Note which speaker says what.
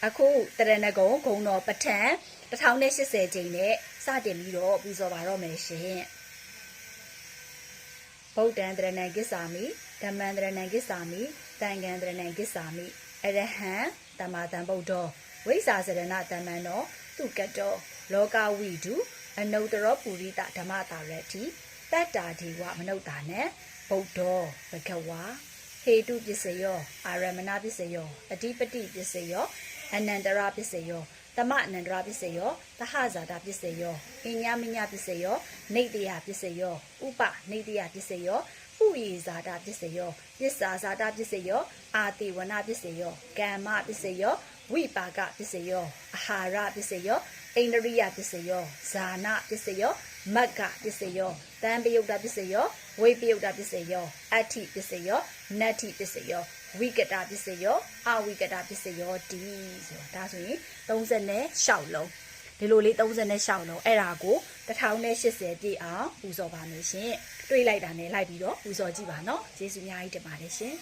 Speaker 1: အခုတရဏဂုံဂုံတော်ပဋ္ဌာန်း1080ကျိန်နဲ့စတင်ပြီးတော့ပူဇော်ပါတော့မယ်ရှင်ဗုဒ္ဓံတရဏံကိစ္ဆာမိဓမ္မံတရဏံကိစ္ဆာမိသံဃံတရဏံကိစ္ဆာမိအရဟံသမ္မာသမ္ဗုဒ္ဓောဝိဇ္ဇာစရဏတမ္မံနောသူကတောလောကဝိတုအနုတ္တရောပုရိသဓမ္မတာရတိတတ္တာဒီဝမနုဿာနံဗုဒ္ဓောဘဂဝါဟေတုပစ္စယောအာရမဏပစ္စယောအဓိပတိပစ္စယောအနန္တရပစ္စယောသမအနန္တရပစ္စယောသဟဇာတာပစ္စယောအညမညပစ္စယောနေတယပစ္စယောဥပနေတယပစ္စယောဥယေဇာတာပစ္စယောပစ္စာဇာတာပစ္စယောအာတိဝနပစ္စယောကမ္မပစ္စယောဝိပါကပစ္စယောအာဟာရပစ္စယောအိန္ဒရိယပစ္စယောဇာနာပစ္စယောမဂ္ဂပစ္စယောတံပယုတ်တပစ္စယောဝိပယုတ်တပစ္စယောအဋ္ဌိပစ္စယောနတ္ထိပစ္စယောဝိကတပစ္စယောအဝိကတပစ္စယောဒီဆိုတာဒါဆိုရင်36လုံးဒီလိုလေး36လုံးအဲ့ဒါကို1080ပြည့်အောင်ပူဇော်ပါမယ်ရှင်တွေးလိုက်တာနဲ့လိုက်ပြီးတော့ပူဇော်ကြည့်ပါနော်ယေရှုအများကြီးတင်ပါတယ်ရှင်